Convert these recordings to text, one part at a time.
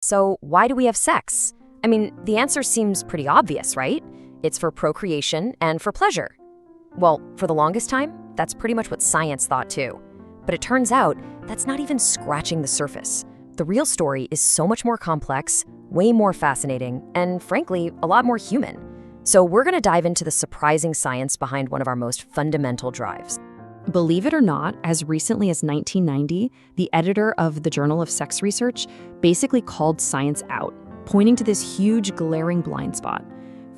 So why do we have sex? I mean, the answer seems pretty obvious, right? It's for procreation and for pleasure. Well, for the longest time, that's pretty much what science thought too. But it turns out that's not even scratching the surface. The real story is so much more complex, way more fascinating, and frankly, a lot more human. So we're going to dive into the surprising science behind one of our most fundamental drives. Believe it or not, as recently as 1990, the editor of the Journal of Sex Research basically called science out, pointing to this huge glaring blind spot.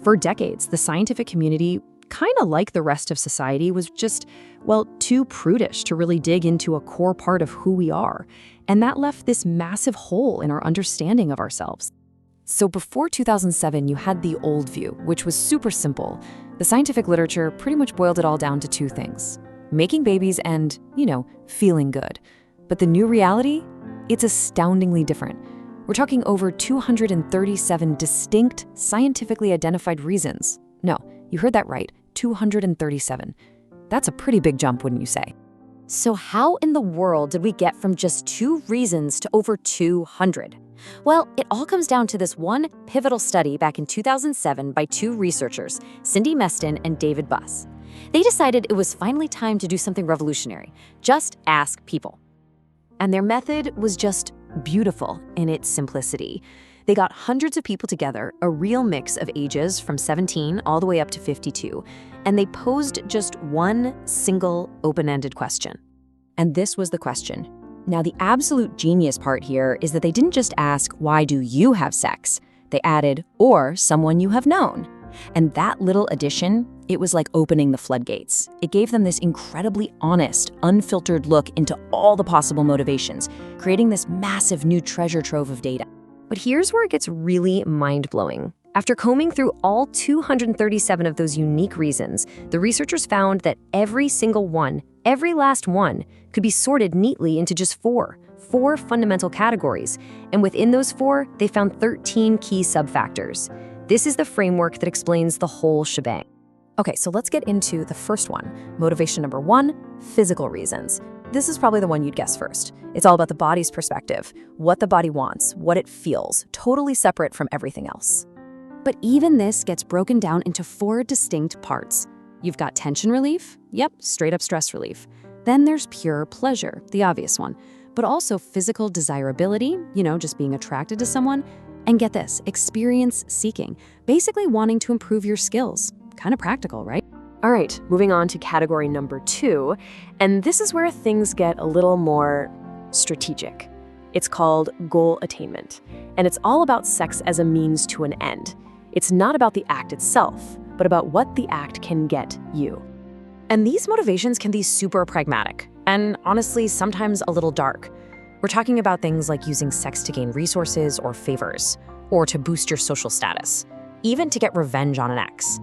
For decades, the scientific community, kind of like the rest of society, was just, well, too prudish to really dig into a core part of who we are. And that left this massive hole in our understanding of ourselves. So before 2007, you had the old view, which was super simple. The scientific literature pretty much boiled it all down to two things: making babies and, feeling good. But the new reality? It's astoundingly different. We're talking over 237 distinct, scientifically identified reasons. No, you heard that right, 237. That's a pretty big jump, wouldn't you say? So how in the world did we get from just 2 reasons to over 200? Well, it all comes down to this one pivotal study back in 2007 by 2 researchers, Cindy Meston and David Buss. They decided it was finally time to do something revolutionary: just ask people. And their method was just beautiful in its simplicity. They got hundreds of people together, a real mix of ages from 17 all the way up to 52, and they posed just one single open-ended question. And this was the question. Now, the absolute genius part here is that they didn't just ask, why do you have sex? They added, or someone you have known. And that little addition, it was like opening the floodgates. It gave them this incredibly honest, unfiltered look into all the possible motivations, creating this massive new treasure trove of data. But here's where it gets really mind-blowing. After combing through all 237 of those unique reasons, the researchers found that every single one, every last one, could be sorted neatly into just four fundamental categories. And within those 4, they found 13 key subfactors. This is the framework that explains the whole shebang. Okay, so let's get into the first one. Motivation number 1, physical reasons. This is probably the one you'd guess first. It's all about the body's perspective, what the body wants, what it feels, totally separate from everything else. But even this gets broken down into 4 distinct parts. You've got tension relief, yep, straight up stress relief. Then there's pure pleasure, the obvious one, but also physical desirability, just being attracted to someone. And get this, experience seeking, basically wanting to improve your skills. Kind of practical, right? All right, moving on to category number 2, and this is where things get a little more strategic. It's called goal attainment, and it's all about sex as a means to an end. It's not about the act itself, but about what the act can get you. And these motivations can be super pragmatic, and honestly, sometimes a little dark. We're talking about things like using sex to gain resources or favors, or to boost your social status, even to get revenge on an ex.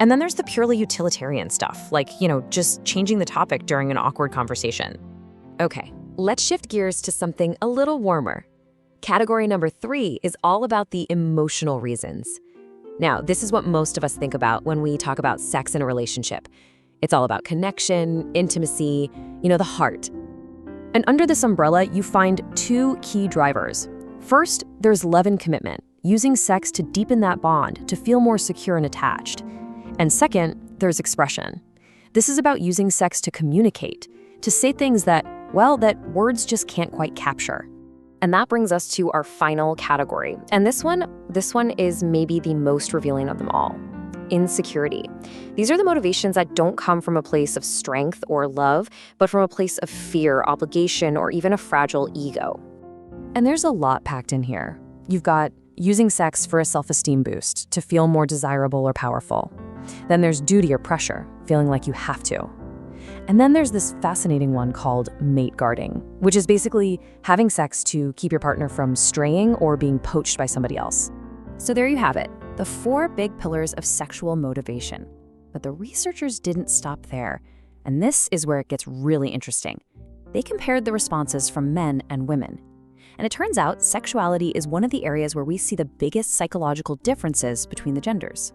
And then there's the purely utilitarian stuff, like, just changing the topic during an awkward conversation. Okay, let's shift gears to something a little warmer. Category number 3 is all about the emotional reasons. Now, this is what most of us think about when we talk about sex in a relationship. It's all about connection, intimacy, the heart. And under this umbrella, you find 2 key drivers. First, there's love and commitment, using sex to deepen that bond, to feel more secure and attached. And second, there's expression. This is about using sex to communicate, to say things that words just can't quite capture. And that brings us to our final category. And this one is maybe the most revealing of them all: insecurity. These are the motivations that don't come from a place of strength or love, but from a place of fear, obligation, or even a fragile ego. And there's a lot packed in here. You've got using sex for a self-esteem boost, to feel more desirable or powerful. Then there's duty or pressure, feeling like you have to. And then there's this fascinating one called mate guarding, which is basically having sex to keep your partner from straying or being poached by somebody else. So there you have it, the 4 big pillars of sexual motivation. But the researchers didn't stop there. And this is where it gets really interesting. They compared the responses from men and women. And it turns out sexuality is one of the areas where we see the biggest psychological differences between the genders.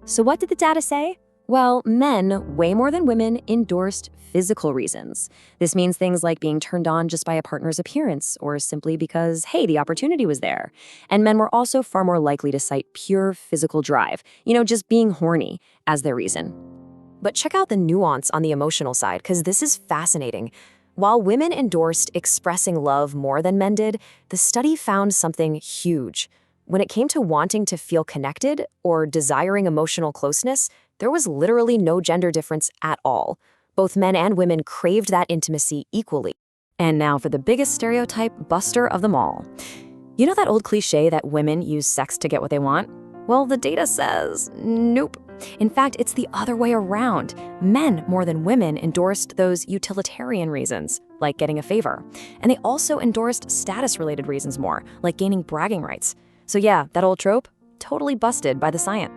So what did the data say? Well, men, way more than women, endorsed physical reasons. This means things like being turned on just by a partner's appearance, or simply because, hey, the opportunity was there. And men were also far more likely to cite pure physical drive, just being horny, as their reason. But check out the nuance on the emotional side, because this is fascinating. While women endorsed expressing love more than men did, the study found something huge. When it came to wanting to feel connected or desiring emotional closeness, there was literally no gender difference at all. Both men and women craved that intimacy equally. And now for the biggest stereotype buster of them all. You know that old cliche that women use sex to get what they want? Well, the data says nope. In fact, it's the other way around. Men, more than women, endorsed those utilitarian reasons, like getting a favor. And they also endorsed status-related reasons more, like gaining bragging rights. So yeah, that old trope, totally busted by the science.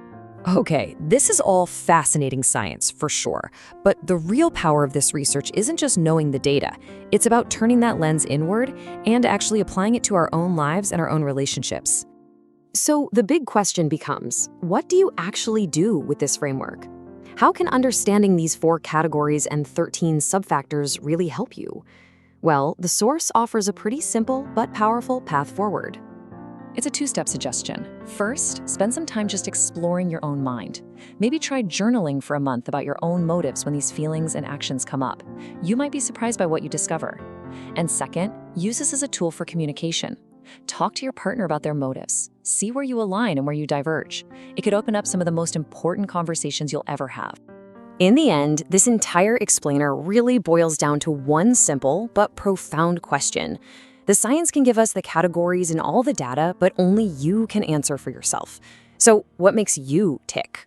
Okay, this is all fascinating science, for sure. But the real power of this research isn't just knowing the data. It's about turning that lens inward and actually applying it to our own lives and our own relationships. So the big question becomes, what do you actually do with this framework? How can understanding these 4 categories and 13 subfactors really help you? Well, the source offers a pretty simple but powerful path forward. It's a 2-step suggestion. First, spend some time just exploring your own mind. Maybe try journaling for a month about your own motives when these feelings and actions come up. You might be surprised by what you discover. And second, use this as a tool for communication. Talk to your partner about their motives. See where you align and where you diverge. It could open up some of the most important conversations you'll ever have. In the end, this entire explainer really boils down to one simple but profound question. The science can give us the categories and all the data, but only you can answer for yourself. So what makes you tick?